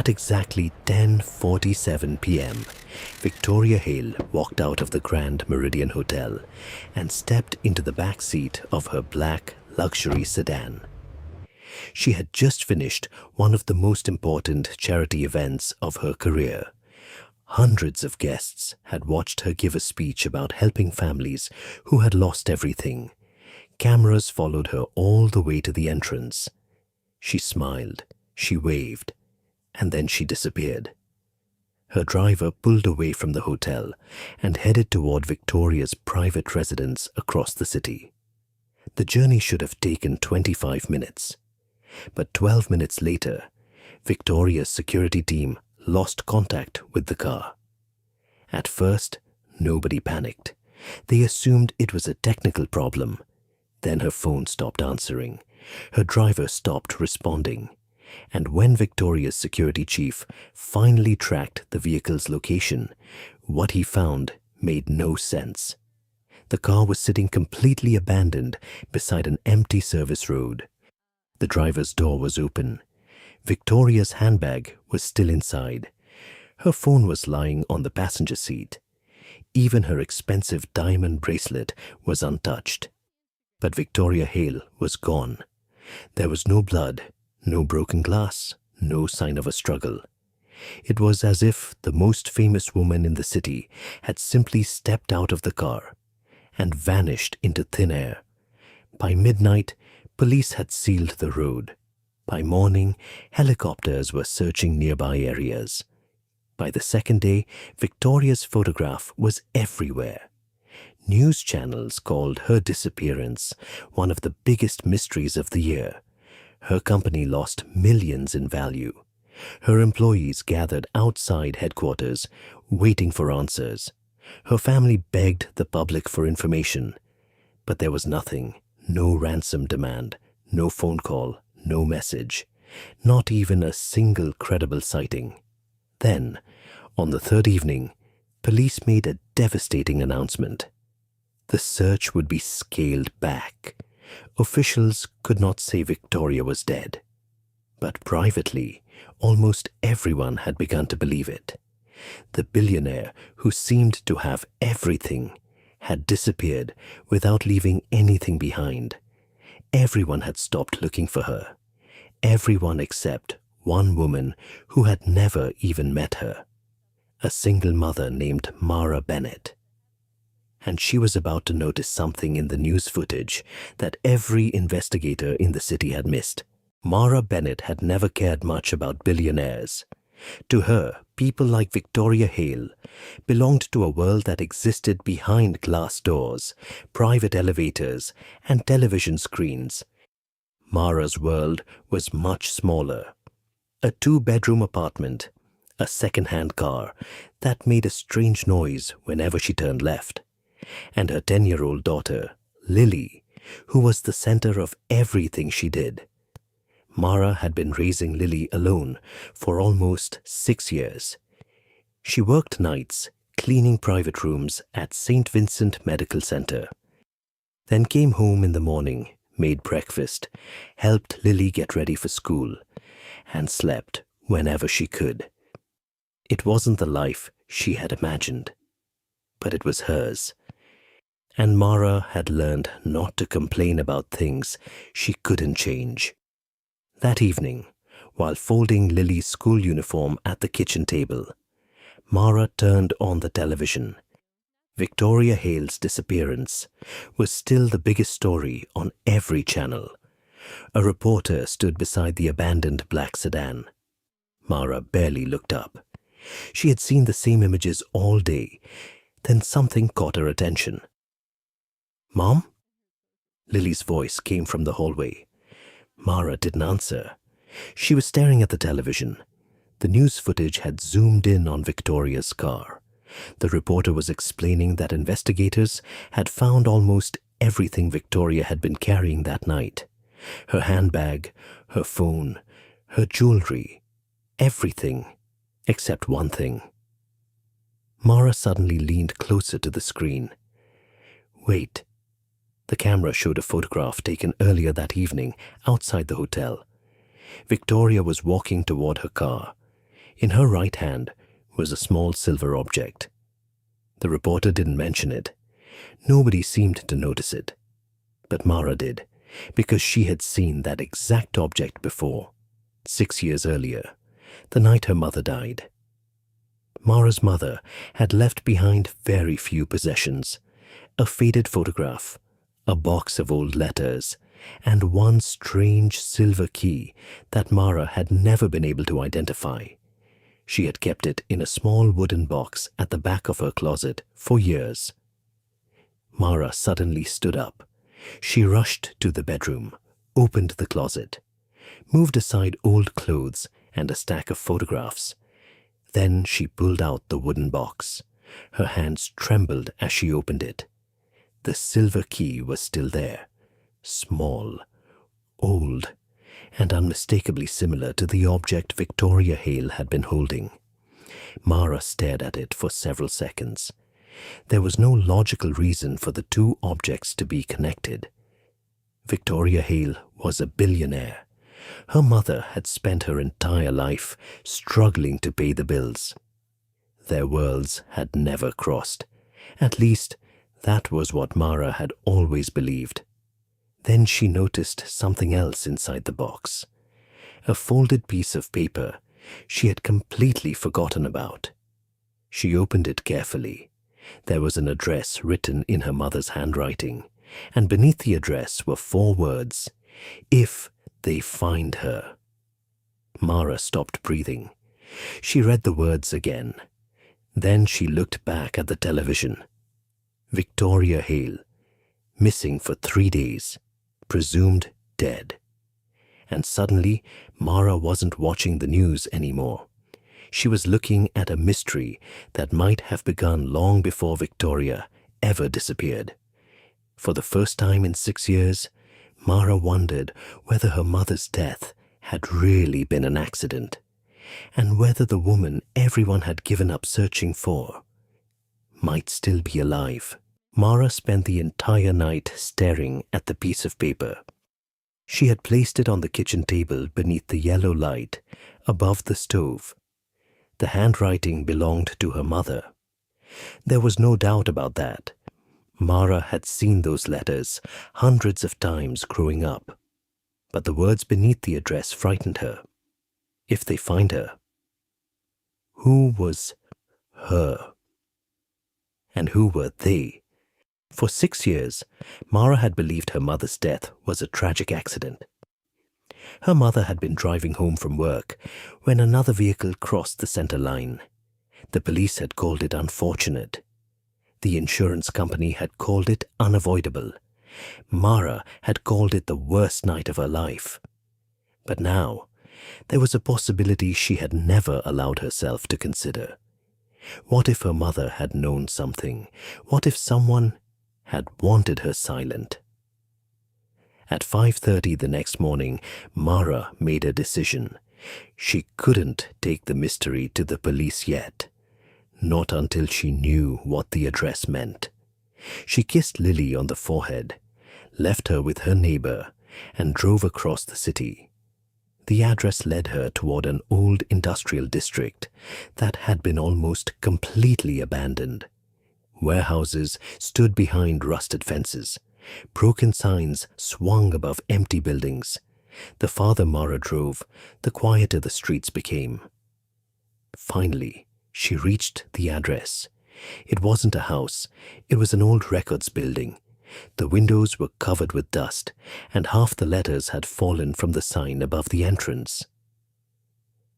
At exactly 10:47 p.m., Victoria Hale walked out of the Grand Meridian Hotel and stepped into the back seat of her black luxury sedan. She had just finished one of the most important charity events of her career. Hundreds of guests had watched her give a speech about helping families who had lost everything. Cameras followed her all the way to the entrance. She smiled, she waved, and then she disappeared. Her driver pulled away from the hotel and headed toward Victoria's private residence across the city. The journey should have taken 25 minutes. But 12 minutes later, Victoria's security team lost contact with the car. At first, nobody panicked. They assumed it was a technical problem. Then her phone stopped answering. Her driver stopped responding. And when Victoria's security chief finally tracked the vehicle's location, what he found made no sense. The car was sitting completely abandoned beside an empty service road. The driver's door was open. Victoria's handbag was still inside. Her phone was lying on the passenger seat. Even her expensive diamond bracelet was untouched. But Victoria Hale was gone. There was no blood, no broken glass, no sign of a struggle. It was as if the most famous woman in the city had simply stepped out of the car and vanished into thin air. By midnight, police had sealed the road. By morning, helicopters were searching nearby areas. By the second day, Victoria's photograph was everywhere. News channels called her disappearance one of the biggest mysteries of the year. Her company lost millions in value. Her employees gathered outside headquarters, waiting for answers. Her family begged the public for information. But there was nothing, no ransom demand, no phone call, no message, not even a single credible sighting. Then, on the third evening, police made a devastating announcement. The search would be scaled back. Officials could not say Victoria was dead. But privately, almost everyone had begun to believe it. The billionaire, who seemed to have everything, had disappeared without leaving anything behind. Everyone had stopped looking for her. Everyone except one woman who had never even met her. A single mother named Mara Bennett. And she was about to notice something in the news footage that every investigator in the city had missed. Mara Bennett had never cared much about billionaires. To her, people like Victoria Hale belonged to a world that existed behind glass doors, private elevators, and television screens. Mara's world was much smaller. A 2-bedroom apartment, a second-hand car that made a strange noise whenever she turned left, and her 10-year-old daughter, Lily, who was the center of everything she did. Mara had been raising Lily alone for almost 6 years. She worked nights cleaning private rooms at St. Vincent Medical Center, then came home in the morning, made breakfast, helped Lily get ready for school, and slept whenever she could. It wasn't the life she had imagined, but it was hers. And Mara had learned not to complain about things she couldn't change. That evening, while folding Lily's school uniform at the kitchen table, Mara turned on the television. Victoria Hale's disappearance was still the biggest story on every channel. A reporter stood beside the abandoned black sedan. Mara barely looked up. She had seen the same images all day. Then something caught her attention. "Mom?" Lily's voice came from the hallway. Mara didn't answer. She was staring at the television. The news footage had zoomed in on Victoria's car. The reporter was explaining that investigators had found almost everything Victoria had been carrying that night. Her handbag, her phone, her jewelry, everything except one thing. Mara suddenly leaned closer to the screen. Wait. The camera showed a photograph taken earlier that evening outside the hotel. Victoria was walking toward her car. In her right hand was a small silver object. The reporter didn't mention it. Nobody seemed to notice it. But Mara did, because she had seen that exact object before, 6 years earlier, the night her mother died. Mara's mother had left behind very few possessions: a faded photograph, a box of old letters, and one strange silver key that Mara had never been able to identify. She had kept it in a small wooden box at the back of her closet for years. Mara suddenly stood up. She rushed to the bedroom, opened the closet, moved aside old clothes and a stack of photographs. Then she pulled out the wooden box. Her hands trembled as she opened it. The silver key was still there, small, old, and unmistakably similar to the object Victoria Hale had been holding. Mara stared at it for several seconds. There was no logical reason for the two objects to be connected. Victoria Hale was a billionaire. Her mother had spent her entire life struggling to pay the bills. Their worlds had never crossed. At least, that was what Mara had always believed. Then she noticed something else inside the box. A folded piece of paper she had completely forgotten about. She opened it carefully. There was an address written in her mother's handwriting, and beneath the address were 4 words: "If they find her." Mara stopped breathing. She read the words again. Then she looked back at the television. Victoria Hale, missing for 3 days, presumed dead. And suddenly, Mara wasn't watching the news anymore. She was looking at a mystery that might have begun long before Victoria ever disappeared. For the first time in 6 years, Mara wondered whether her mother's death had really been an accident, and whether the woman everyone had given up searching for might still be alive. Mara spent the entire night staring at the piece of paper. She had placed it on the kitchen table beneath the yellow light above the stove. The handwriting belonged to her mother. There was no doubt about that. Mara had seen those letters hundreds of times growing up. But the words beneath the address frightened her. If they find her, who was her? And who were they? For 6 years, Mara had believed her mother's death was a tragic accident. Her mother had been driving home from work when another vehicle crossed the center line. The police had called it unfortunate. The insurance company had called it unavoidable. Mara had called it the worst night of her life. But now, there was a possibility she had never allowed herself to consider. What if her mother had known something? What if someone had wanted her silent? At 5:30 the next morning, Mara made a decision. She couldn't take the mystery to the police yet, not until she knew what the address meant. She kissed Lily on the forehead, left her with her neighbor, and drove across the city. The address led her toward an old industrial district that had been almost completely abandoned. Warehouses stood behind rusted fences. Broken signs swung above empty buildings. The farther Mara drove, the quieter the streets became. Finally, she reached the address. It wasn't a house. It was an old records building. The windows were covered with dust, and half the letters had fallen from the sign above the entrance.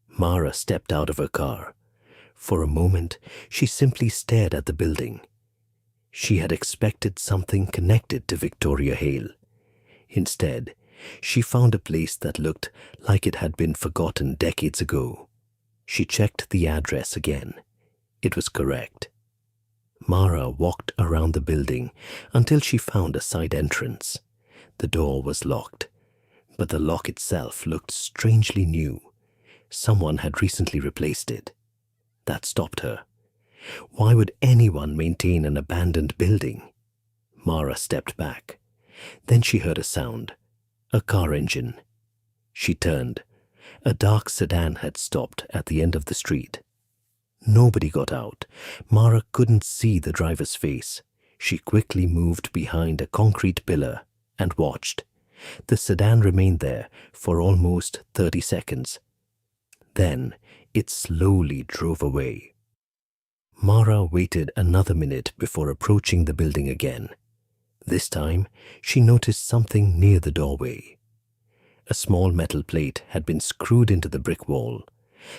Mara stepped out of her car. For a moment, she simply stared at the building. She had expected something connected to Victoria Hale. Instead, she found a place that looked like it had been forgotten decades ago. She checked the address again. It was correct. Mara walked around the building until she found a side entrance. The door was locked, but the lock itself looked strangely new. Someone had recently replaced it. That stopped her. Why would anyone maintain an abandoned building? Mara stepped back. Then she heard a sound. A car engine. She turned. A dark sedan had stopped at the end of the street. Nobody got out. Mara couldn't see the driver's face. She quickly moved behind a concrete pillar and watched. The sedan remained there for almost 30 seconds. Then it slowly drove away. Mara waited another minute before approaching the building again. This time, she noticed something near the doorway. A small metal plate had been screwed into the brick wall.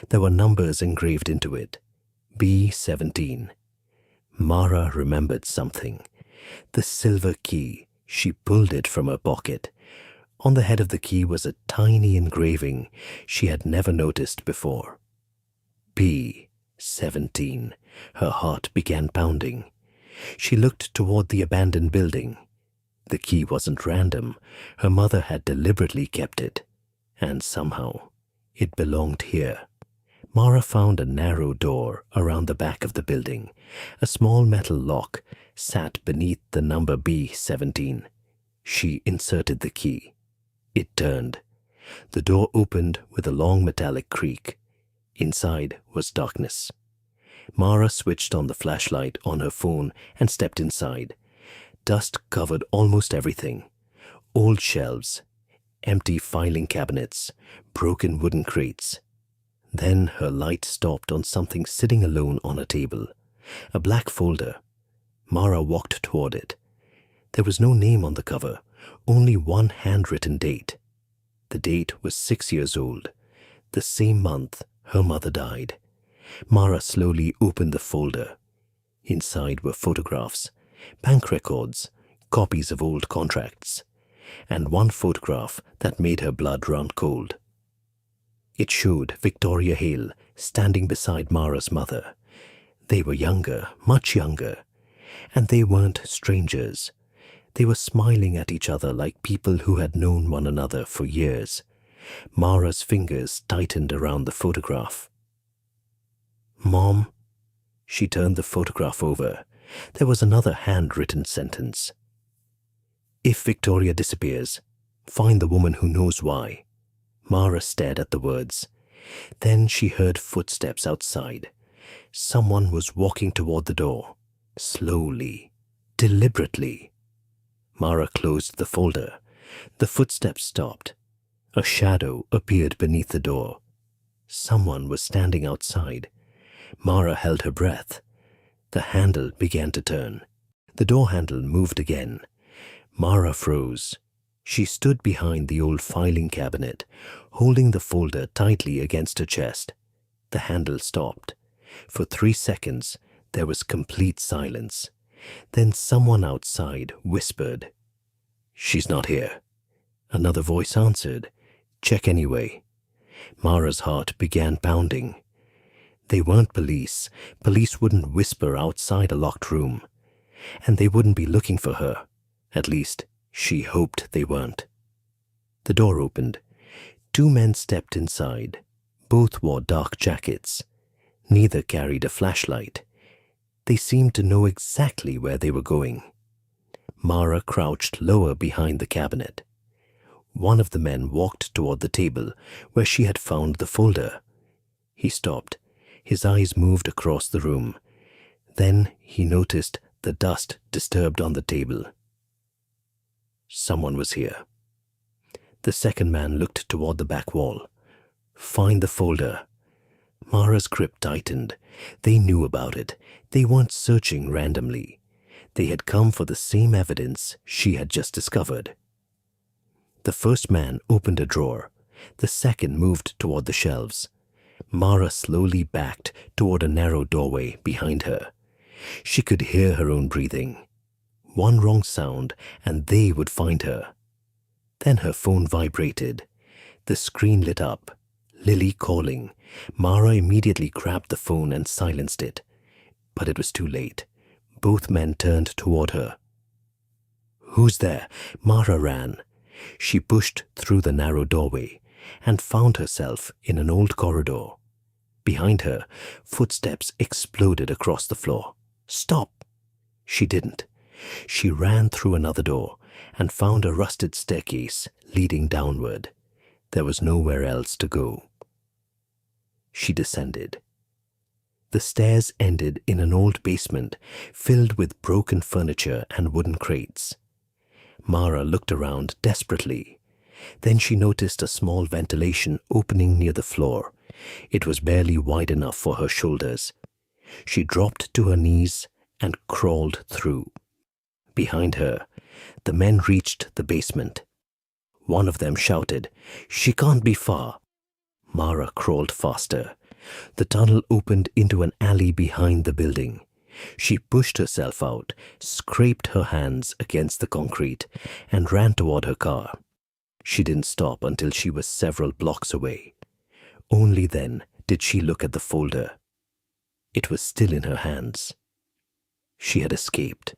There were numbers engraved into it. B17. Mara remembered something. The silver key. She pulled it from her pocket. On the head of the key was a tiny engraving she had never noticed before. B17. Her heart began pounding. She looked toward the abandoned building. The key wasn't random. Her mother had deliberately kept it. And somehow, it belonged here. Mara found a narrow door around the back of the building. A small metal lock sat beneath the number B17. She inserted the key. It turned. The door opened with a long metallic creak. Inside was darkness. Mara switched on the flashlight on her phone and stepped inside. Dust covered almost everything. Old shelves, empty filing cabinets, broken wooden crates. Then her light stopped on something sitting alone on a table. A black folder. Mara walked toward it. There was no name on the cover, only one handwritten date. The date was 6 years old, the same month her mother died. Mara slowly opened the folder. Inside were photographs, bank records, copies of old contracts, and one photograph that made her blood run cold. It showed Victoria Hale standing beside Mara's mother. They were younger, much younger, and they weren't strangers. They were smiling at each other like people who had known one another for years. Mara's fingers tightened around the photograph. "Mom?" She turned the photograph over. There was another handwritten sentence. "If Victoria disappears, find the woman who knows why." Mara stared at the words. Then she heard footsteps outside. Someone was walking toward the door, slowly, deliberately. Mara closed the folder. The footsteps stopped. A shadow appeared beneath the door. Someone was standing outside. Mara held her breath. The handle began to turn. The door handle moved again. Mara froze. She stood behind the old filing cabinet, holding the folder tightly against her chest. The handle stopped. For 3 seconds, there was complete silence. Then someone outside whispered, "She's not here." Another voice answered, "Check anyway." Mara's heart began pounding. They weren't police. Police wouldn't whisper outside a locked room. And they wouldn't be looking for her. At least, she hoped they weren't. The door opened. 2 men stepped inside. Both wore dark jackets. Neither carried a flashlight. They seemed to know exactly where they were going. Mara crouched lower behind the cabinet. One of the men walked toward the table where she had found the folder. He stopped. His eyes moved across the room. Then he noticed the dust disturbed on the table. Someone was here. The second man looked toward the back wall. "Find the folder." Mara's grip tightened. They knew about it. They weren't searching randomly. They had come for the same evidence she had just discovered. The first man opened a drawer. The second moved toward the shelves. Mara slowly backed toward a narrow doorway behind her. She could hear her own breathing. One wrong sound, and they would find her. Then her phone vibrated. The screen lit up. Lily calling. Mara immediately grabbed the phone and silenced it. But it was too late. Both men turned toward her. "Who's there?" Mara ran. She pushed through the narrow doorway and found herself in an old corridor. Behind her, footsteps exploded across the floor. "Stop!" She didn't. She ran through another door and found a rusted staircase leading downward. There was nowhere else to go. She descended. The stairs ended in an old basement filled with broken furniture and wooden crates. Mara looked around desperately. Then she noticed a small ventilation opening near the floor. It was barely wide enough for her shoulders. She dropped to her knees and crawled through. Behind her, the men reached the basement. One of them shouted, "She can't be far." Mara crawled faster. The tunnel opened into an alley behind the building. She pushed herself out, scraped her hands against the concrete, and ran toward her car. She didn't stop until she was several blocks away. Only then did she look at the folder. It was still in her hands. She had escaped.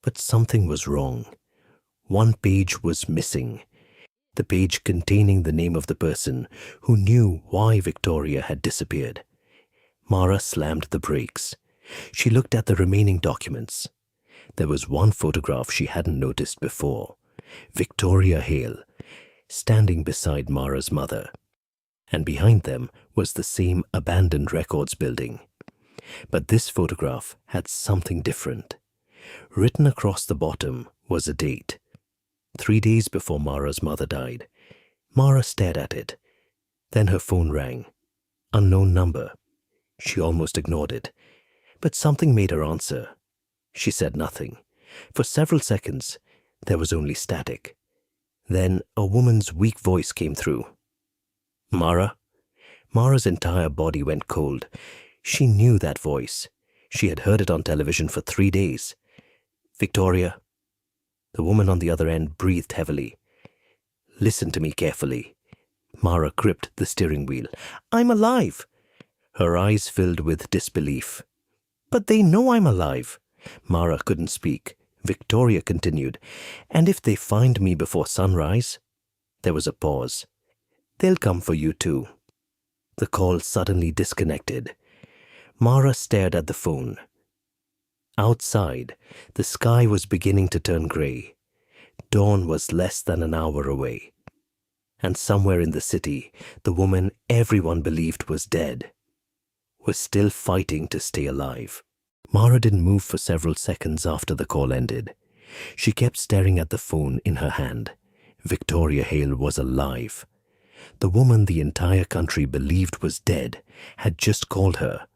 But something was wrong. One page was missing. The page containing the name of the person who knew why Victoria had disappeared. Mara slammed the brakes. She looked at the remaining documents. There was one photograph she hadn't noticed before. Victoria Hale, standing beside Mara's mother. And behind them was the same abandoned records building. But this photograph had something different. Written across the bottom was a date. 3 days before Mara's mother died. Mara stared at it. Then her phone rang. Unknown number. She almost ignored it. But something made her answer. She said nothing. For several seconds, there was only static. Then a woman's weak voice came through. "Mara?" Mara's entire body went cold. She knew that voice. She had heard it on television for 3 days. "Victoria?" The woman on the other end breathed heavily. "Listen to me carefully." Mara gripped the steering wheel. "I'm alive." Her eyes filled with disbelief. "But they know I'm alive." Mara couldn't speak. Victoria continued, "And if they find me before sunrise?" There was a pause. "They'll come for you too." The call suddenly disconnected. Mara stared at the phone. Outside, the sky was beginning to turn grey. Dawn was less than an hour away. And somewhere in the city, the woman everyone believed was dead was still fighting to stay alive. Mara didn't move for several seconds after the call ended. She kept staring at the phone in her hand. Victoria Hale was alive. The woman the entire country believed was dead had just called her.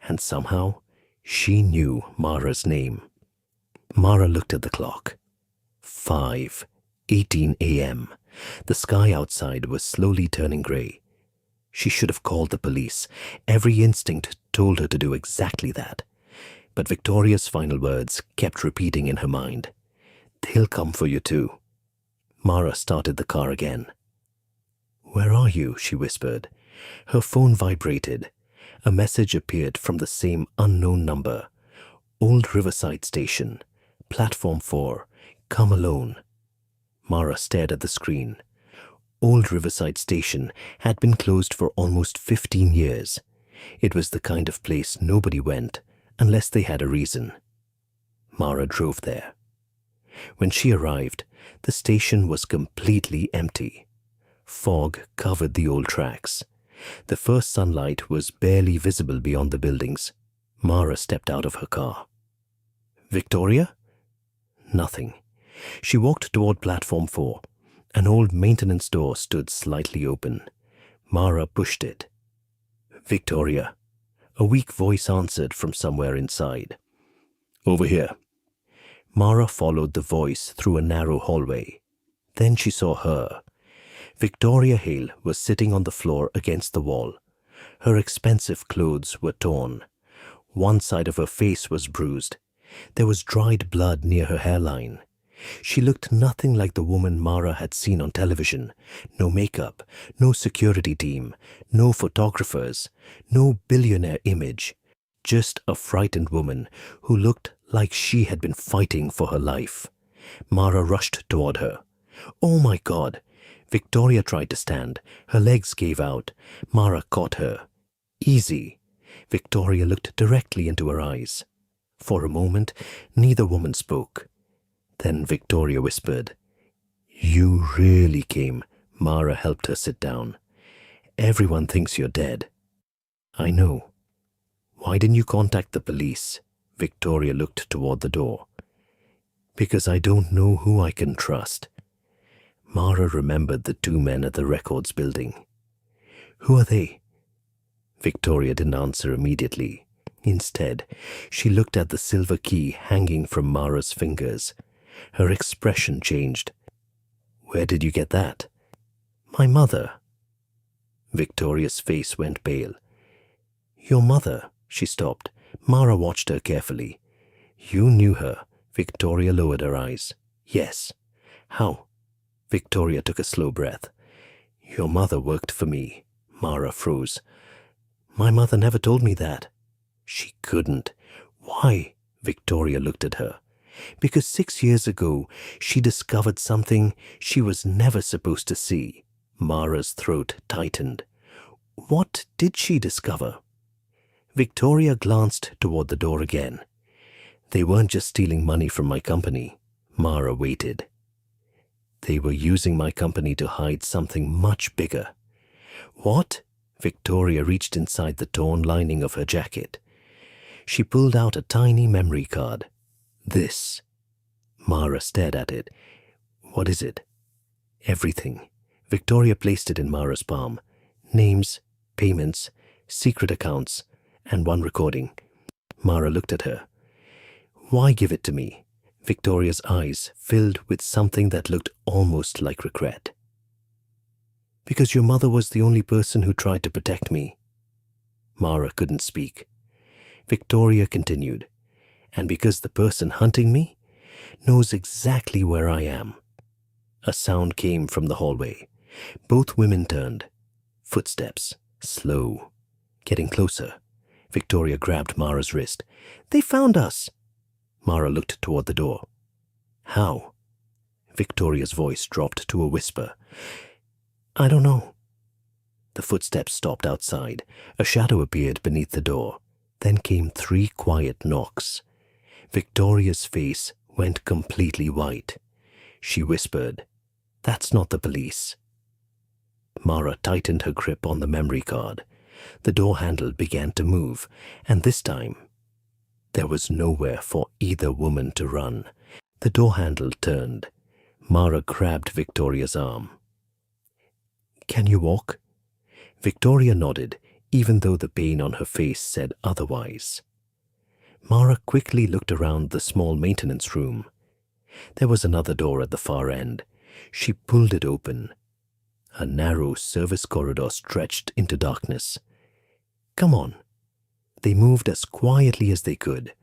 And somehow, she knew Mara's name. Mara looked at the clock. 5:18 a.m. The sky outside was slowly turning grey. She should have called the police. Every instinct told her to do exactly that. But Victoria's final words kept repeating in her mind. "They'll come for you too." Mara started the car again. "Where are you?" she whispered. Her phone vibrated. A message appeared from the same unknown number. "Old Riverside Station, Platform 4, come alone." Mara stared at the screen. Old Riverside Station had been closed for almost 15 years. It was the kind of place nobody went unless they had a reason. Mara drove there. When she arrived, the station was completely empty. Fog covered the old tracks. The first sunlight was barely visible beyond the buildings. Mara stepped out of her car. "Victoria?" Nothing. She walked toward Platform 4. An old maintenance door stood slightly open. Mara pushed it. "Victoria." A weak voice answered from somewhere inside. "Over here." Mara followed the voice through a narrow hallway. Then she saw her. Victoria Hale was sitting on the floor against the wall. Her expensive clothes were torn. One side of her face was bruised. There was dried blood near her hairline. She looked nothing like the woman Mara had seen on television. No makeup, no security team, no photographers, no billionaire image. Just a frightened woman who looked like she had been fighting for her life. Mara rushed toward her. "Oh my God!" Victoria tried to stand. Her legs gave out. Mara caught her. "Easy." Victoria looked directly into her eyes. For a moment, neither woman spoke. Then Victoria whispered, "You really came." Mara helped her sit down. everyone thinks you're dead. I know. Why didn't you contact the police? Victoria looked toward the door. Because I don't know who I can trust. Mara remembered the two men at the records building. Who are they? Victoria didn't answer immediately. Instead, she looked at the silver key hanging from Mara's fingers. Her expression changed. Where did you get that? My mother. Victoria's face went pale. Your mother? She stopped. Mara watched her carefully. You knew her. Victoria lowered her eyes. Yes. How? Victoria took a slow breath. Your mother worked for me. Mara froze. My mother never told me that. She couldn't. Why? Victoria looked at her. Because 6 years ago, she discovered something she was never supposed to see. Mara's throat tightened. What did she discover? Victoria glanced toward the door again. They weren't just stealing money from my company. Mara waited. They were using my company to hide something much bigger. What? Victoria reached inside the torn lining of her jacket. She pulled out a tiny memory card. This. Mara stared at it. What is it? Everything. Victoria placed it in Mara's palm. Names, payments, secret accounts, and one recording. Mara looked at her. Why give it to me? Victoria's eyes filled with something that looked almost like regret. Because your mother was the only person who tried to protect me. Mara couldn't speak. Victoria continued. And because the person hunting me knows exactly where I am. A sound came from the hallway. Both women turned. Footsteps, slow, getting closer. Victoria grabbed Mara's wrist. They found us. Mara looked toward the door. How? Victoria's voice dropped to a whisper. I don't know. The footsteps stopped outside. A shadow appeared beneath the door. Then came 3 quiet knocks. Victoria's face went completely white. She whispered, That's not the police. Mara tightened her grip on the memory card. The door handle began to move, and this time, there was nowhere for either woman to run. The door handle turned. Mara grabbed Victoria's arm. Can you walk? Victoria nodded, even though the pain on her face said otherwise. Mara quickly looked around the small maintenance room. There was another door at the far end. She pulled it open. A narrow service corridor stretched into darkness. Come on. They moved as quietly as they could.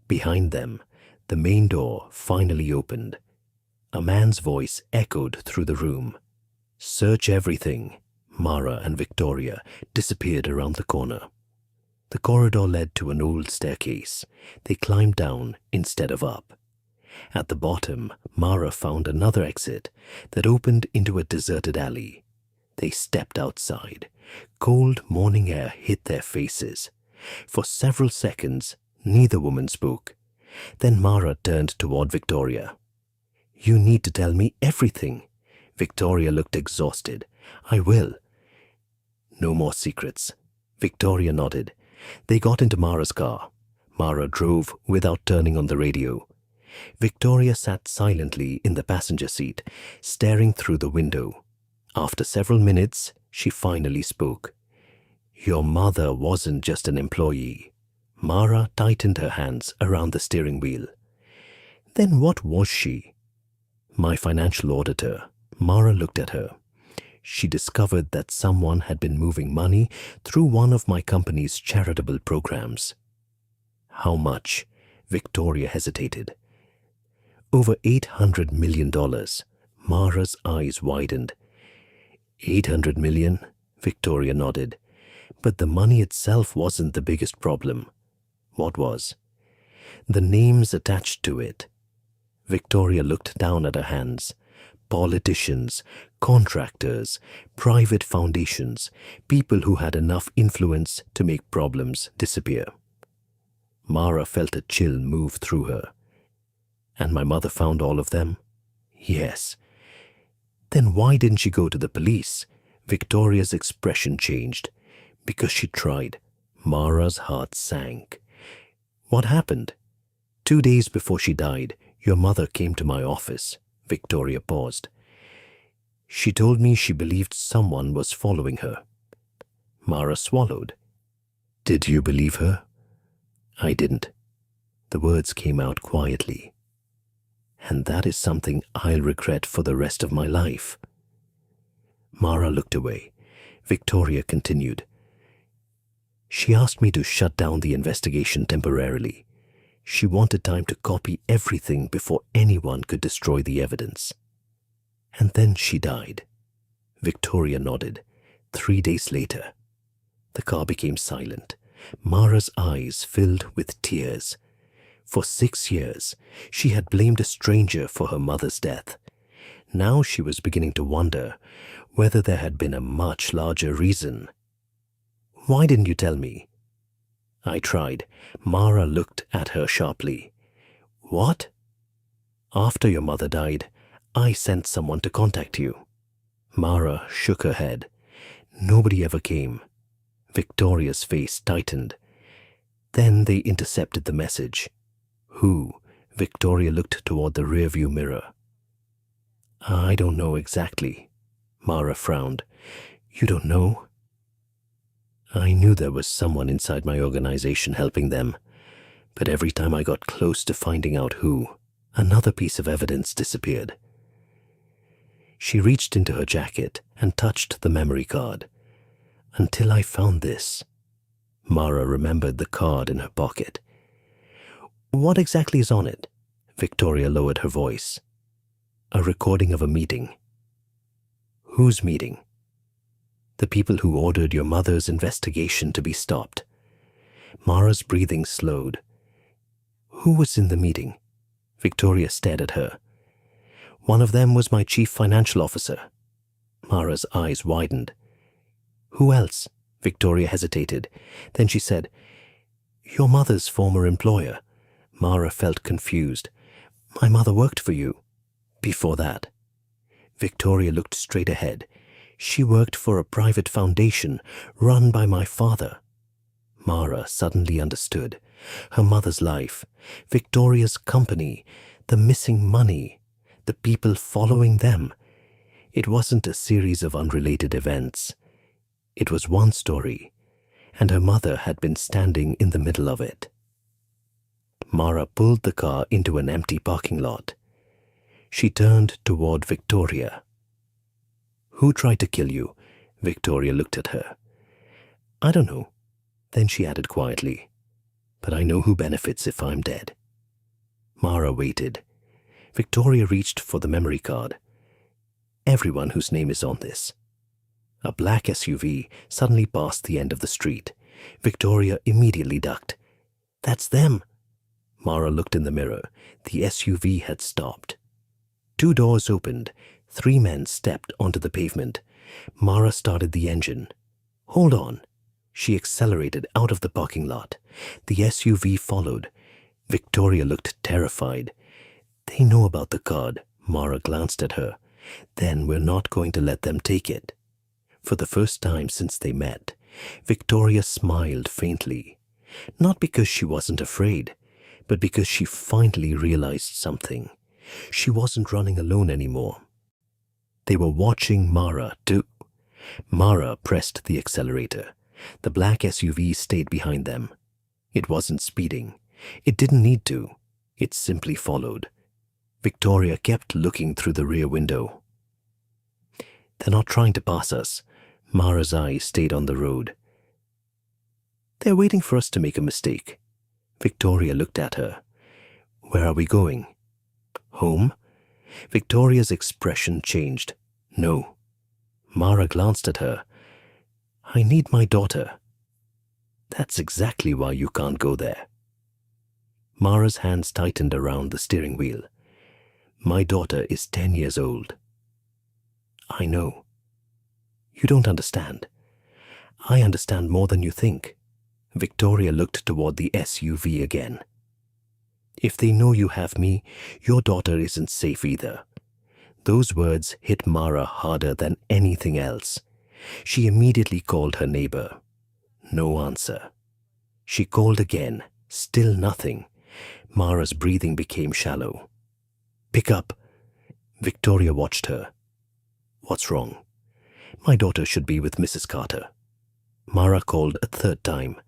Behind them, the main door finally opened. A man's voice echoed through the room. Search everything. Mara and Victoria disappeared around the corner. The corridor led to an old staircase. They climbed down instead of up. At the bottom, Mara found another exit that opened into a deserted alley. They stepped outside. Cold morning air hit their faces. For several seconds, neither woman spoke. Then Mara turned toward Victoria. You need to tell me everything. Victoria looked exhausted. I will. No more secrets. Victoria nodded. They got into Mara's car. Mara drove without turning on the radio. Victoria sat silently in the passenger seat, staring through the window. After several minutes, she finally spoke. Your mother wasn't just an employee. Mara tightened her hands around the steering wheel. Then what was she? My financial auditor. Mara looked at her. She discovered that someone had been moving money through one of my company's charitable programs. How much? Victoria hesitated. Over $800 million. Mara's eyes widened. 800 million? Victoria nodded. But the money itself wasn't the biggest problem. What was? The names attached to it. Victoria looked down at her hands. Politicians, contractors, private foundations, people who had enough influence to make problems disappear. Mara felt a chill move through her. And my mother found all of them? Yes. Then why didn't she go to the police? Victoria's expression changed. Because she tried, Mara's heart sank. What happened? 2 days before she died, your mother came to my office. Victoria paused. She told me she believed someone was following her. Mara swallowed. Did you believe her? I didn't. The words came out quietly. And that is something I'll regret for the rest of my life. Mara looked away. Victoria continued. She asked me to shut down the investigation temporarily. She wanted time to copy everything before anyone could destroy the evidence. And then she died. Victoria nodded. 3 days later. The car became silent. Mara's eyes filled with tears. For 6 years, she had blamed a stranger for her mother's death. Now she was beginning to wonder whether there had been a much larger reason. Why didn't you tell me? I tried. Mara looked at her sharply. What? After your mother died, I sent someone to contact you. Mara shook her head. Nobody ever came. Victoria's face tightened. Then they intercepted the message. Who? Victoria looked toward the rearview mirror. I don't know exactly. Mara frowned. You don't know? I knew there was someone inside my organization helping them, but every time I got close to finding out who, another piece of evidence disappeared. She reached into her jacket and touched the memory card. Until I found this. Mara remembered the card in her pocket. What exactly is on it? Victoria lowered her voice. A recording of a meeting. Whose meeting? The people who ordered your mother's investigation to be stopped. Mara's breathing slowed. Who was in the meeting? Victoria stared at her. One of them was my chief financial officer. Mara's eyes widened. Who else? Victoria hesitated. Then she said, Your mother's former employer. Mara felt confused. My mother worked for you. Before that. Victoria looked straight ahead. She worked for a private foundation run by my father. Mara suddenly understood. Her mother's life, Victoria's company, the missing money, the people following them. It wasn't a series of unrelated events. It was one story, and her mother had been standing in the middle of it. Mara pulled the car into an empty parking lot. She turned toward Victoria. Who tried to kill you? Victoria looked at her. I don't know. Then she added quietly, but I know who benefits if I'm dead. Mara waited. Victoria reached for the memory card. Everyone whose name is on this. A black SUV suddenly passed the end of the street. Victoria immediately ducked. That's them. Mara looked in the mirror. The SUV had stopped. 2 doors opened. 3 men stepped onto the pavement. Mara started the engine. Hold on. She accelerated out of the parking lot. The SUV followed. Victoria looked terrified. They know about the card. Mara glanced at her. Then we're not going to let them take it. For the first time since they met, Victoria smiled faintly. Not because she wasn't afraid, but because she finally realized something. She wasn't running alone anymore. They were watching Mara too. Mara pressed the accelerator. The black SUV stayed behind them. It wasn't speeding. It didn't need to. It simply followed. Victoria kept looking through the rear window. They're not trying to pass us. Mara's eyes stayed on the road. They're waiting for us to make a mistake. Victoria looked at her. Where are we going? Home? Victoria's expression changed. No. Mara glanced at her. I need my daughter. That's exactly why you can't go there. Mara's hands tightened around the steering wheel. My daughter is 10 years old. I know. You don't understand. I understand more than you think. Victoria looked toward the SUV again. If they know you have me, your daughter isn't safe either. Those words hit Mara harder than anything else. She immediately called her neighbor. No answer. She called again. Still nothing. Mara's breathing became shallow. "Pick up." Victoria watched her. "What's wrong?" "My daughter should be with Mrs. Carter." Mara called a third time.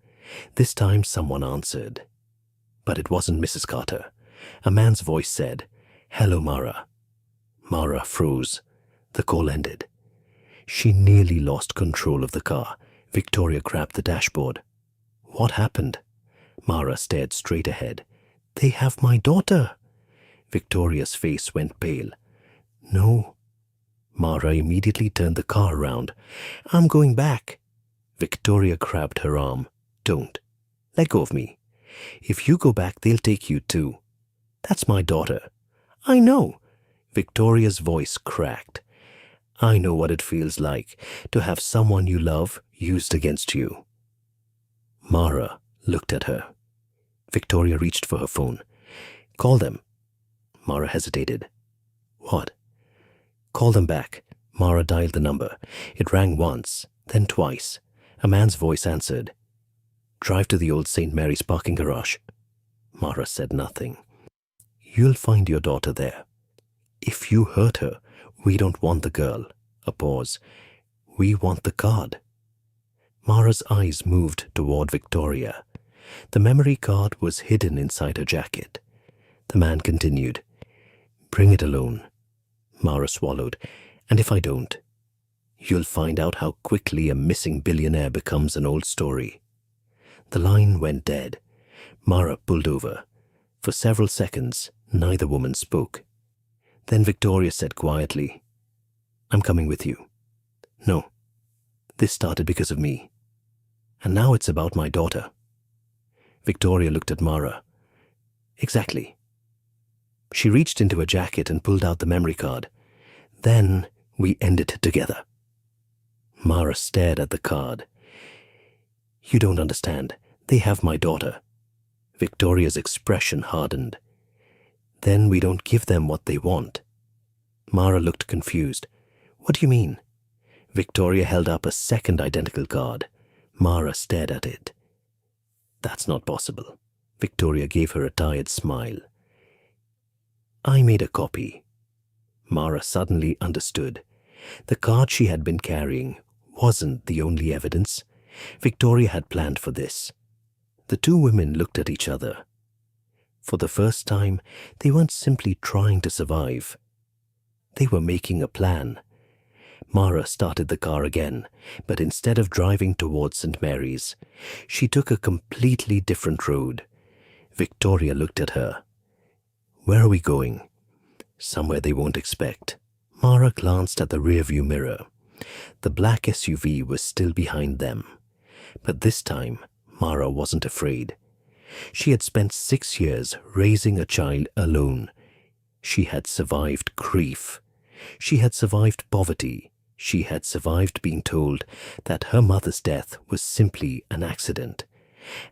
This time someone answered. But it wasn't Mrs. Carter. A man's voice said, "Hello, Mara." Mara froze. The call ended. She nearly lost control of the car. Victoria grabbed the dashboard. "What happened?" Mara stared straight ahead. "They have my daughter." Victoria's face went pale. "No." Mara immediately turned the car around. "I'm going back." Victoria grabbed her arm. "Don't. Let go of me. If you go back, they'll take you too." "That's my daughter." "I know." Victoria's voice cracked. "I know what it feels like to have someone you love used against you." Mara looked at her. Victoria reached for her phone. "Call them." Mara hesitated. "What?" "Call them back." Mara dialed the number. It rang once, then twice. A man's voice answered. "Drive to the old St. Mary's parking garage." Mara said nothing. "You'll find your daughter there. If you hurt her, we don't want the girl." A pause. "We want the card." Mara's eyes moved toward Victoria. The memory card was hidden inside her jacket. The man continued. "Bring it alone." Mara swallowed. "And if I don't?" "You'll find out how quickly a missing billionaire becomes an old story." The line went dead. Mara pulled over. For several seconds, neither woman spoke. Then Victoria said quietly, "I'm coming with you." "No. This started because of me. And now it's about my daughter." Victoria looked at Mara. "Exactly." She reached into her jacket and pulled out the memory card. "Then we ended together." Mara stared at the card. "You don't understand. They have my daughter." Victoria's expression hardened. "Then we don't give them what they want." Mara looked confused. "What do you mean?" Victoria held up a second identical card. Mara stared at it. "That's not possible." Victoria gave her a tired smile. "I made a copy." Mara suddenly understood. The card she had been carrying wasn't the only evidence. Victoria had planned for this. The two women looked at each other. For the first time, they weren't simply trying to survive. They were making a plan. Mara started the car again, but instead of driving towards St. Mary's, she took a completely different road. Victoria looked at her. "Where are we going?" "Somewhere they won't expect." Mara glanced at the rearview mirror. The black SUV was still behind them. But this time, Mara wasn't afraid. She had spent 6 years raising a child alone. She had survived grief. She had survived poverty. She had survived being told that her mother's death was simply an accident.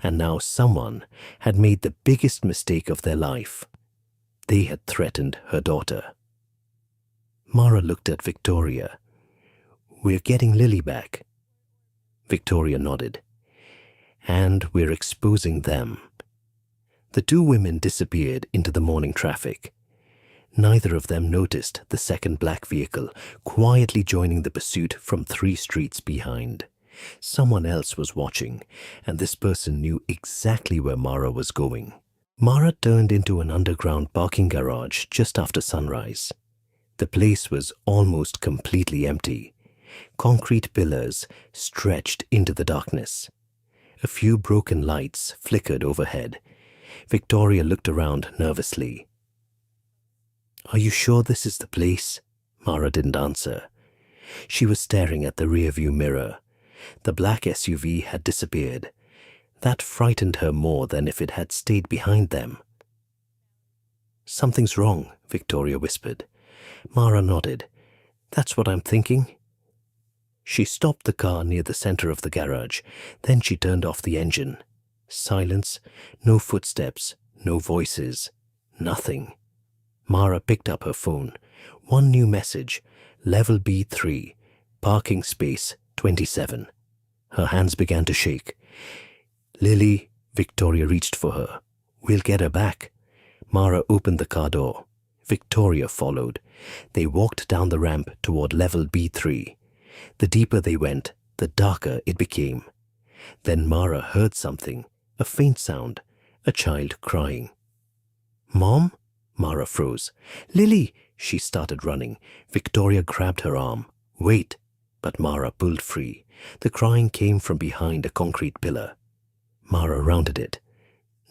And now someone had made the biggest mistake of their life. They had threatened her daughter. Mara looked at Victoria. "We're getting Lily back." Victoria nodded. "And we're exposing them." The two women disappeared into the morning traffic. Neither of them noticed the second black vehicle quietly joining the pursuit from 3 streets behind. Someone else was watching, and this person knew exactly where Mara was going. Mara turned into an underground parking garage just after sunrise. The place was almost completely empty. Concrete pillars stretched into the darkness. A few broken lights flickered overhead. Victoria looked around nervously. "Are you sure this is the place?" Mara didn't answer. She was staring at the rearview mirror. The black SUV had disappeared. That frightened her more than if it had stayed behind them. "Something's wrong," Victoria whispered. Mara nodded. "That's what I'm thinking." She stopped the car near the center of the garage. Then she turned off the engine. Silence, no footsteps, no voices, nothing. Mara picked up her phone. One new message, level B3, parking space 27. Her hands began to shake. Lily, Victoria reached for her. We'll get her back. Mara opened the car door. Victoria followed. They walked down the ramp toward level B3. The deeper they went, the darker it became. Then Mara heard something, a faint sound, a child crying. Mom? Mara froze. Lily! She started running. Victoria grabbed her arm. Wait! But Mara pulled free. The crying came from behind a concrete pillar. Mara rounded it.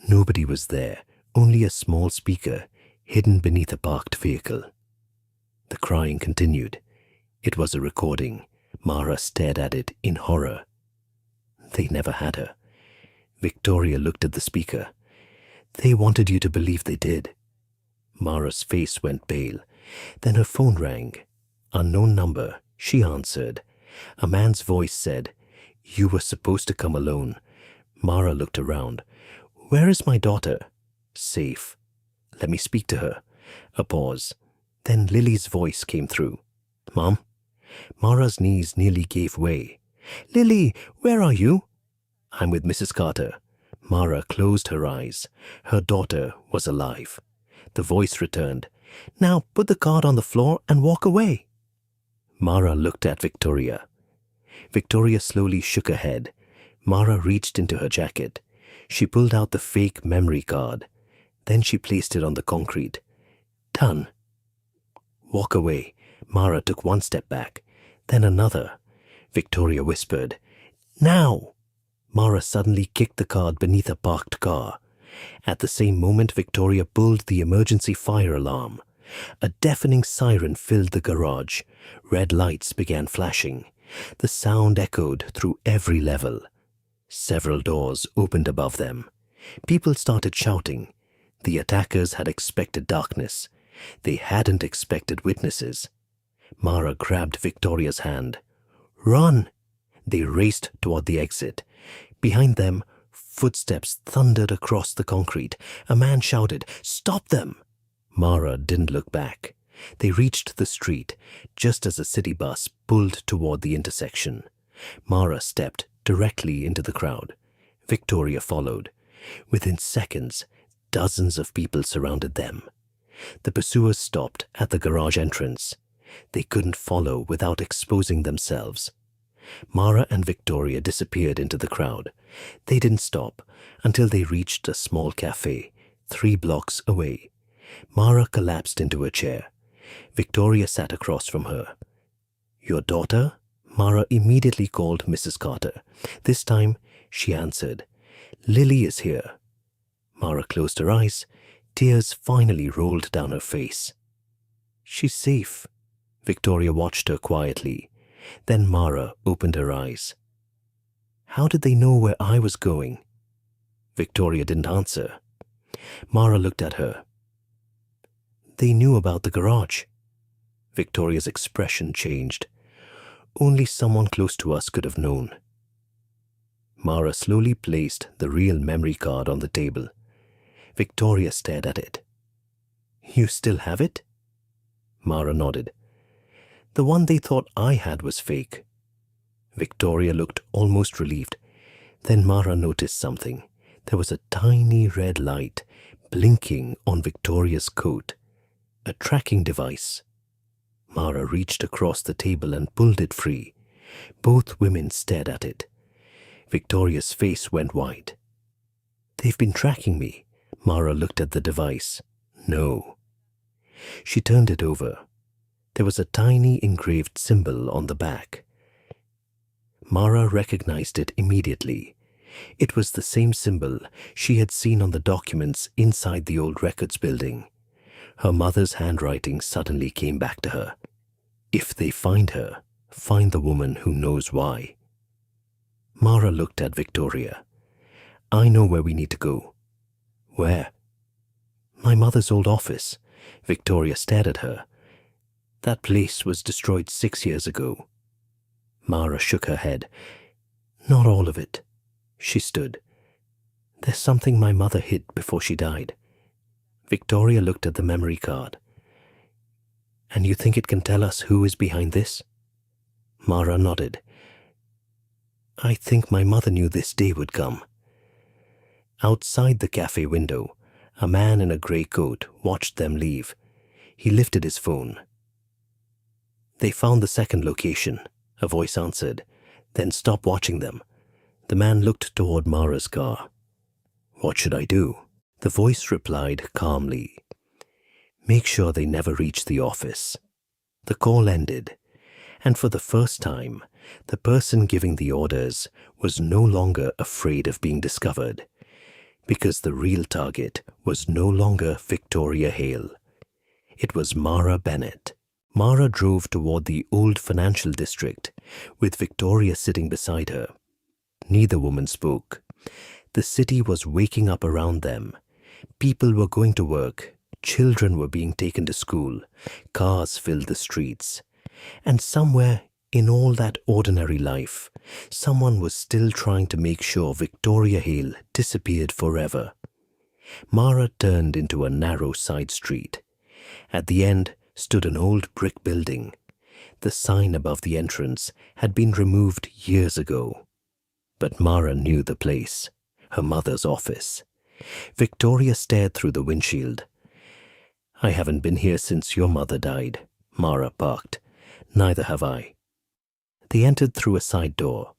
Nobody was there, only a small speaker, hidden beneath a parked vehicle. The crying continued. It was a recording. Mara stared at it in horror. They never had her. Victoria looked at the speaker. They wanted you to believe they did. Mara's face went pale. Then her phone rang. Unknown number. She answered. A man's voice said, You were supposed to come alone. Mara looked around. Where is my daughter? Safe. Let me speak to her. A pause. Then Lily's voice came through. Mom? Mara's knees nearly gave way. Lily, where are you? I'm with Mrs. Carter. Mara closed her eyes. Her daughter was alive. The voice returned. Now put the card on the floor and walk away. Mara looked at Victoria. Victoria slowly shook her head. Mara reached into her jacket. She pulled out the fake memory card. Then she placed it on the concrete. Done. Walk away. Mara took one step back, then another. Victoria whispered, Now! Mara suddenly kicked the card beneath a parked car. At the same moment, Victoria pulled the emergency fire alarm. A deafening siren filled the garage. Red lights began flashing. The sound echoed through every level. Several doors opened above them. People started shouting. The attackers had expected darkness. They hadn't expected witnesses. Mara grabbed Victoria's hand. Run! They raced toward the exit. Behind them, footsteps thundered across the concrete. A man shouted, Stop them! Mara didn't look back. They reached the street just as a city bus pulled toward the intersection. Mara stepped directly into the crowd. Victoria followed. Within seconds, dozens of people surrounded them. The pursuers stopped at the garage entrance. They couldn't follow without exposing themselves. Mara and Victoria disappeared into the crowd. They didn't stop until they reached a small cafe 3 blocks away. Mara collapsed into a chair. Victoria sat across from her. Your daughter? Mara immediately called Mrs. Carter. This time, she answered. Lily is here. Mara closed her eyes. Tears finally rolled down her face. She's safe. Victoria watched her quietly. Then Mara opened her eyes. How did they know where I was going? Victoria didn't answer. Mara looked at her. They knew about the garage. Victoria's expression changed. Only someone close to us could have known. Mara slowly placed the real memory card on the table. Victoria stared at it. You still have it? Mara nodded. The one they thought I had was fake. Victoria looked almost relieved. Then Mara noticed something. There was a tiny red light blinking on Victoria's coat. A tracking device. Mara reached across the table and pulled it free. Both women stared at it. Victoria's face went white. They've been tracking me. Mara looked at the device. No. She turned it over. There was a tiny engraved symbol on the back. Mara recognized it immediately. It was the same symbol she had seen on the documents inside the old records building. Her mother's handwriting suddenly came back to her. If they find her, find the woman who knows why. Mara looked at Victoria. I know where we need to go. Where? My mother's old office. Victoria stared at her. That place was destroyed 6 years ago. Mara shook her head. Not all of it. She stood. There's something my mother hid before she died. Victoria looked at the memory card. And you think it can tell us who is behind this? Mara nodded. I think my mother knew this day would come. Outside the cafe window, a man in a grey coat watched them leave. He lifted his phone. They found the second location, a voice answered. Then stop watching them. The man looked toward Mara's car. What should I do? The voice replied calmly. Make sure they never reach the office. The call ended, and for the first time, the person giving the orders was no longer afraid of being discovered, because the real target was no longer Victoria Hale. It was Mara Bennett. Mara drove toward the old financial district, with Victoria sitting beside her. Neither woman spoke. The city was waking up around them. People were going to work. Children were being taken to school. Cars filled the streets. And somewhere in all that ordinary life, someone was still trying to make sure Victoria Hale disappeared forever. Mara turned into a narrow side street. At the end stood an old brick building. The sign above the entrance had been removed years ago. But Mara knew the place, her mother's office. Victoria stared through the windshield. I haven't been here since your mother died, Mara barked. Neither have I. They entered through a side door.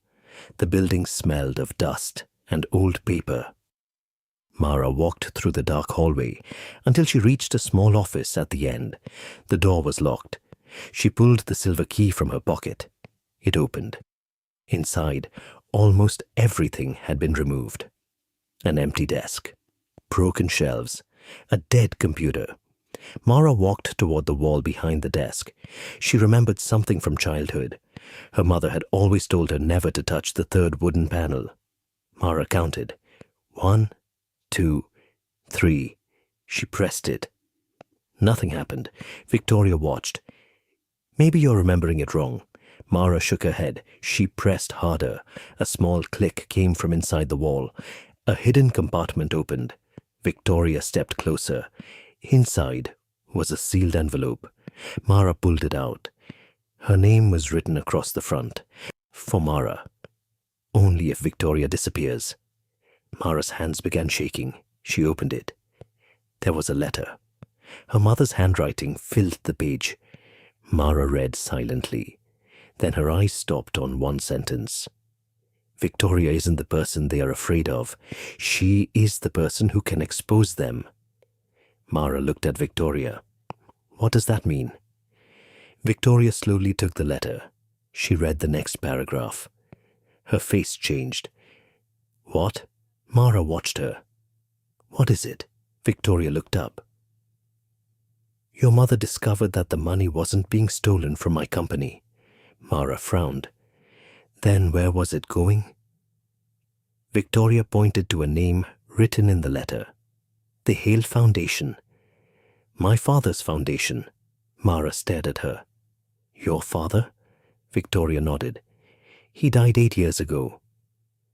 The building smelled of dust and old paper. Mara walked through the dark hallway until she reached a small office at the end. The door was locked. She pulled the silver key from her pocket. It opened. Inside, almost everything had been removed. An empty desk, broken shelves, a dead computer. Mara walked toward the wall behind the desk. She remembered something from childhood. Her mother had always told her never to touch the third wooden panel. Mara counted. 1, 2, 3. She pressed it. Nothing happened. Victoria watched. Maybe you're remembering it wrong. Mara shook her head. She pressed harder. A small click came from inside the wall. A hidden compartment opened. Victoria stepped closer. Inside was a sealed envelope. Mara pulled it out. Her name was written across the front. For Mara. Only if Victoria disappears. Mara's hands began shaking. She opened it. There was a letter. Her mother's handwriting filled the page. Mara read silently. Then her eyes stopped on one sentence. Victoria isn't the person they are afraid of. She is the person who can expose them. Mara looked at Victoria. What does that mean? Victoria slowly took the letter. She read the next paragraph. Her face changed. What? Mara watched her. What is it? Victoria looked up. Your mother discovered that the money wasn't being stolen from my company. Mara frowned. Then where was it going? Victoria pointed to a name written in the letter. The Hale Foundation. My father's foundation. Mara stared at her. Your father? Victoria nodded. He died 8 years ago.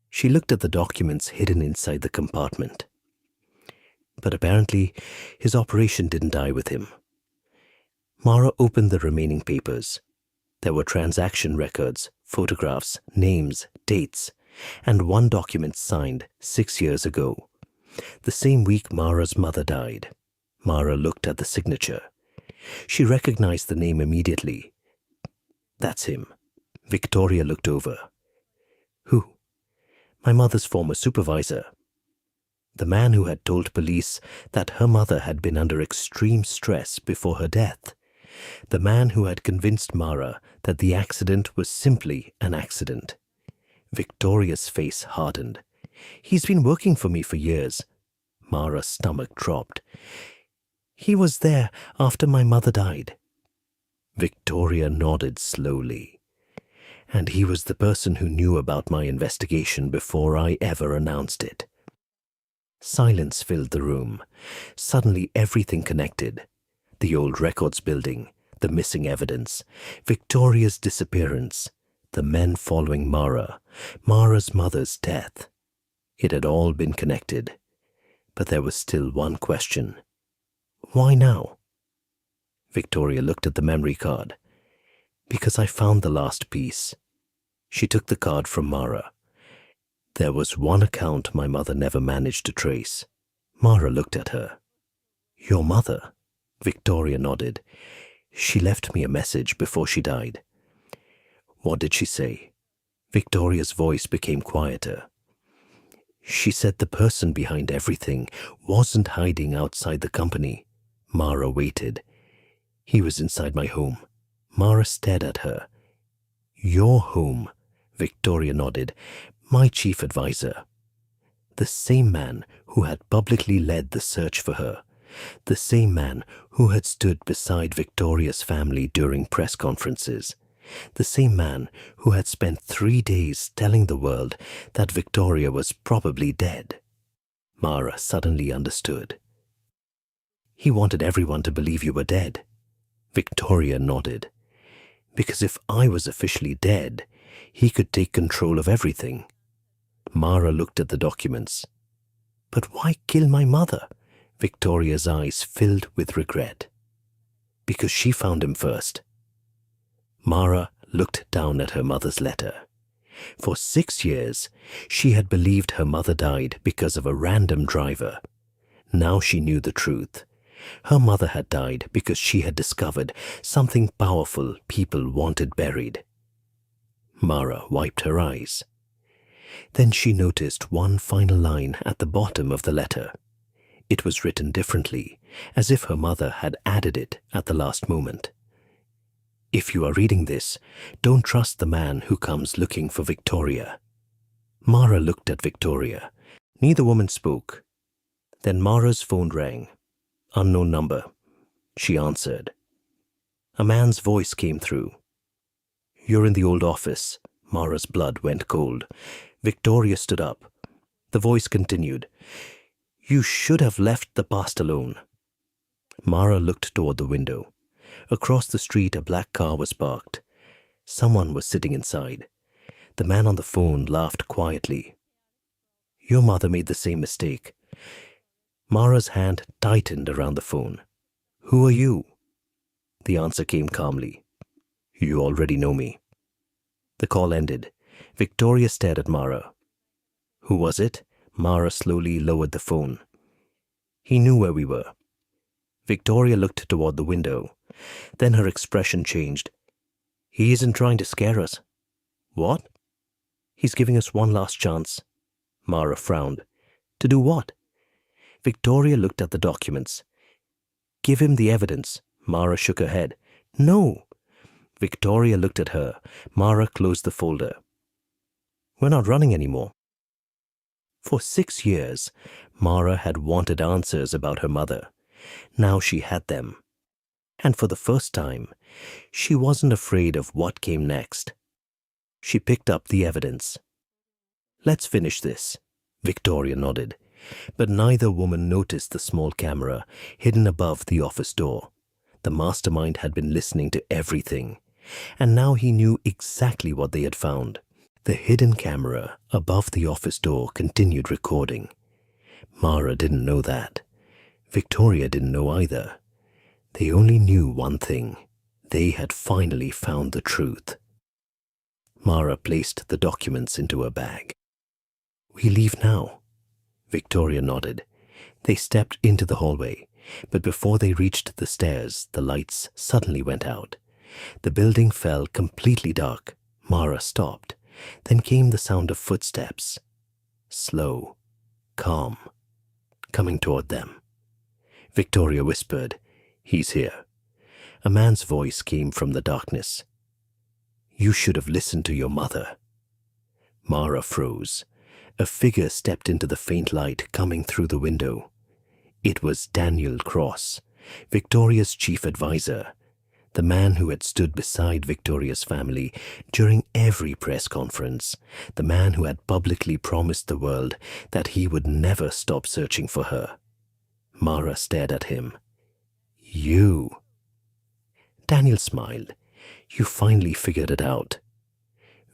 She looked at the documents hidden inside the compartment. But apparently, his operation didn't die with him. Mara opened the remaining papers. There were transaction records, photographs, names, dates, and one document signed 6 years ago. The same week Mara's mother died. Mara looked at the signature. She recognized the name immediately. That's him. Victoria looked over. Who? My mother's former supervisor. The man who had told police that her mother had been under extreme stress before her death. The man who had convinced Mara that the accident was simply an accident. Victoria's face hardened. He's been working for me for years. Mara's stomach dropped. He was there after my mother died. Victoria nodded slowly. And he was the person who knew about my investigation before I ever announced it. Silence filled the room. Suddenly everything connected. The old records building, the missing evidence, Victoria's disappearance, the men following Mara, Mara's mother's death. It had all been connected. But there was still one question. Why now? Victoria looked at the memory card. Because I found the last piece. She took the card from Mara. There was one account my mother never managed to trace. Mara looked at her. Your mother? Victoria nodded. She left me a message before she died. What did she say? Victoria's voice became quieter. She said the person behind everything wasn't hiding outside the company. Mara waited. He was inside my home. Mara stared at her. Your home? Victoria nodded. My chief advisor. The same man who had publicly led the search for her. The same man who had stood beside Victoria's family during press conferences. The same man who had spent 3 days telling the world that Victoria was probably dead. Mara suddenly understood. He wanted everyone to believe you were dead. Victoria nodded. Because if I was officially dead, he could take control of everything. Mara looked at the documents. But why kill my mother? Victoria's eyes filled with regret. Because she found him first. Mara looked down at her mother's letter. For 6 years, she had believed her mother died because of a random driver. Now she knew the truth. Her mother had died because she had discovered something powerful people wanted buried. Mara wiped her eyes. Then she noticed one final line at the bottom of the letter. It was written differently, as if her mother had added it at the last moment. If you are reading this, don't trust the man who comes looking for Victoria. Mara looked at Victoria. Neither woman spoke. Then Mara's phone rang. Unknown number. She answered. A man's voice came through. You're in the old office. Mara's blood went cold. Victoria stood up. The voice continued. You should have left the past alone. Mara looked toward the window. Across the street, a black car was parked. Someone was sitting inside. The man on the phone laughed quietly. Your mother made the same mistake. Mara's hand tightened around the phone. Who are you? The answer came calmly. You already know me. The call ended. Victoria stared at Mara. Who was it? Mara slowly lowered the phone. He knew where we were. Victoria looked toward the window. Then her expression changed. He isn't trying to scare us. What? He's giving us one last chance. Mara frowned. To do what? Victoria looked at the documents. Give him the evidence. Mara shook her head. No. Victoria looked at her. Mara closed the folder. We're not running anymore. For 6 years, Mara had wanted answers about her mother. Now she had them. And for the first time, she wasn't afraid of what came next. She picked up the evidence. Let's finish this. Victoria nodded. But neither woman noticed the small camera hidden above the office door. The mastermind had been listening to everything, and now he knew exactly what they had found. The hidden camera above the office door continued recording. Mara didn't know that. Victoria didn't know either. They only knew one thing. They had finally found the truth. Mara placed the documents into her bag. We leave now. Victoria nodded. They stepped into the hallway, but before they reached the stairs, the lights suddenly went out. The building fell completely dark. Mara stopped. Then came the sound of footsteps. Slow, calm, coming toward them. Victoria whispered, He's here. A man's voice came from the darkness. You should have listened to your mother. Mara froze. A figure stepped into the faint light coming through the window. It was Daniel Cross, Victoria's chief advisor, the man who had stood beside Victoria's family during every press conference, the man who had publicly promised the world that he would never stop searching for her. Mara stared at him. You. Daniel smiled. You finally figured it out.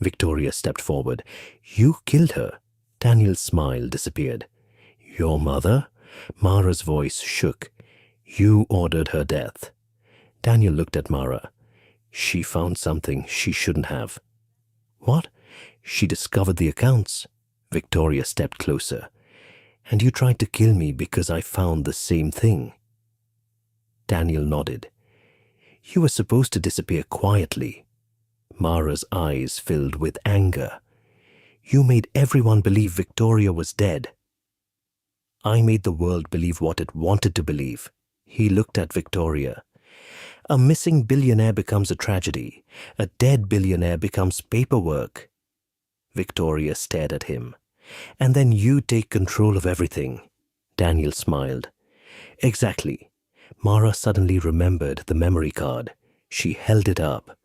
Victoria stepped forward. You killed her. Daniel's smile disappeared. Your mother? Mara's voice shook. You ordered her death. Daniel looked at Mara. She found something she shouldn't have. What? She discovered the accounts. Victoria stepped closer. And you tried to kill me because I found the same thing. Daniel nodded. You were supposed to disappear quietly. Mara's eyes filled with anger. You made everyone believe Victoria was dead. I made the world believe what it wanted to believe. He looked at Victoria. A missing billionaire becomes a tragedy. A dead billionaire becomes paperwork. Victoria stared at him. And then you take control of everything. Daniel smiled. Exactly. Mara suddenly remembered the memory card. She held it up.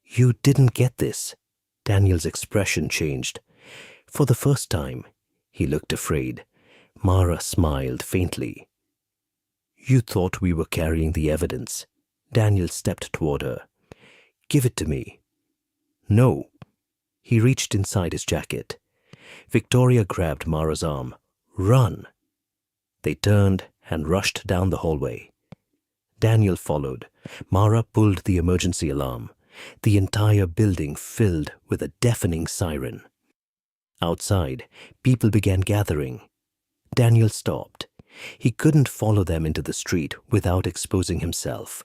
You didn't get this. Daniel's expression changed. For the first time, he looked afraid. Mara smiled faintly. You thought we were carrying the evidence. Daniel stepped toward her. Give it to me. No. He reached inside his jacket. Victoria grabbed Mara's arm. Run. They turned and rushed down the hallway. Daniel followed. Mara pulled the emergency alarm. The entire building filled with a deafening siren. Outside, people began gathering. Daniel stopped. He couldn't follow them into the street without exposing himself.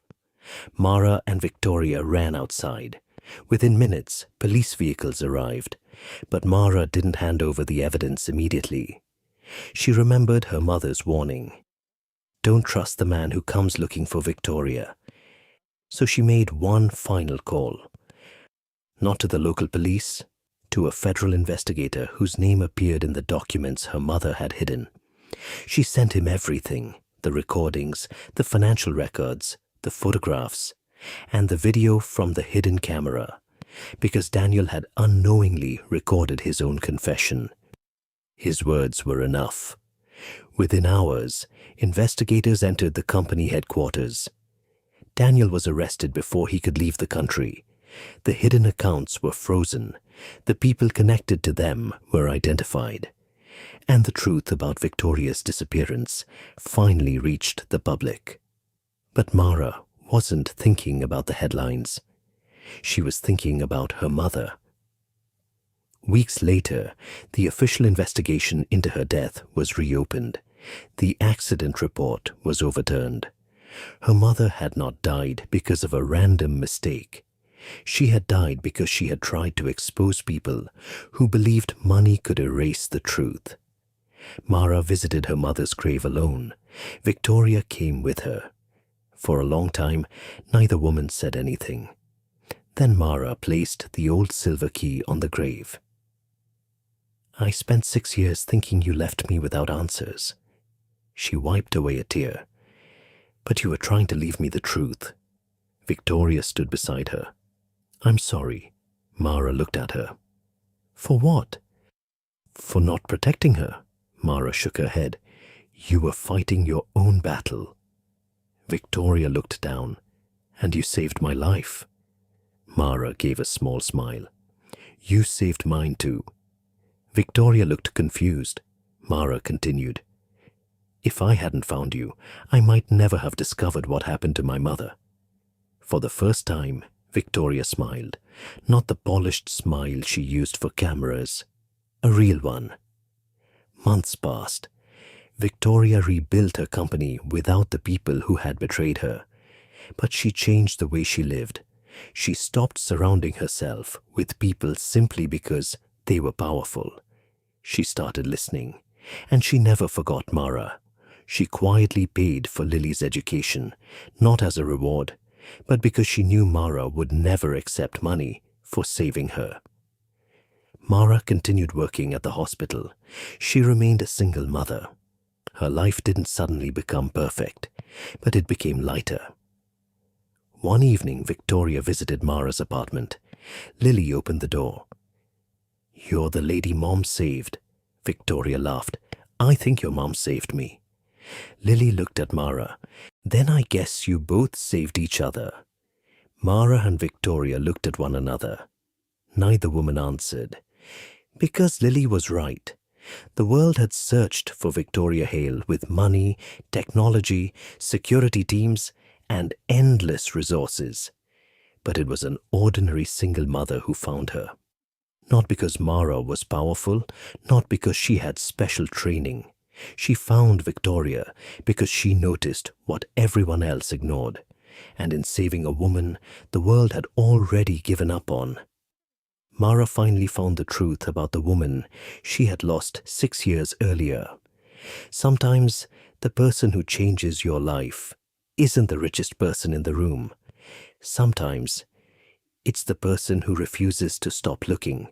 Mara and Victoria ran outside. Within minutes, police vehicles arrived, but Mara didn't hand over the evidence immediately. She remembered her mother's warning. Don't trust the man who comes looking for Victoria. So she made one final call. Not to the local police, to a federal investigator whose name appeared in the documents her mother had hidden. She sent him everything, the recordings, the financial records, the photographs, and the video from the hidden camera, because Daniel had unknowingly recorded his own confession. His words were enough. Within hours, investigators entered the company headquarters. Daniel was arrested before he could leave the country. The hidden accounts were frozen. The people connected to them were identified. And the truth about Victoria's disappearance finally reached the public. But Mara wasn't thinking about the headlines. She was thinking about her mother. Weeks later, the official investigation into her death was reopened. The accident report was overturned. Her mother had not died because of a random mistake. She had died because she had tried to expose people who believed money could erase the truth. Mara visited her mother's grave alone. Victoria came with her. For a long time, neither woman said anything. Then Mara placed the old silver key on the grave. I spent 6 years thinking you left me without answers. She wiped away a tear. But you were trying to leave me the truth. Victoria stood beside her. I'm sorry. Mara looked at her. For what? For not protecting her. Mara shook her head. You were fighting your own battle. Victoria looked down. And you saved my life. Mara gave a small smile. You saved mine too. Victoria looked confused. Mara continued. If I hadn't found you, I might never have discovered what happened to my mother. For the first time, Victoria smiled. Not the polished smile she used for cameras. A real one. Months passed. Victoria rebuilt her company without the people who had betrayed her. But she changed the way she lived. She stopped surrounding herself with people simply because they were powerful. She started listening, and she never forgot Mara. She quietly paid for Lily's education, not as a reward, but because she knew Mara would never accept money for saving her. Mara continued working at the hospital. She remained a single mother. Her life didn't suddenly become perfect, but it became lighter. One evening, Victoria visited Mara's apartment. Lily opened the door. You're the lady Mom saved. Victoria laughed. I think your mom saved me. Lily looked at Mara. Then I guess you both saved each other. Mara and Victoria looked at one another. Neither woman answered. Because Lily was right. The world had searched for Victoria Hale with money, technology, security teams, and endless resources. But it was an ordinary single mother who found her. Not because Mara was powerful, not because she had special training. She found Victoria because she noticed what everyone else ignored. And in saving a woman the world had already given up on. Mara finally found the truth about the woman she had lost 6 years earlier. Sometimes the person who changes your life isn't the richest person in the room. Sometimes it's the person who refuses to stop looking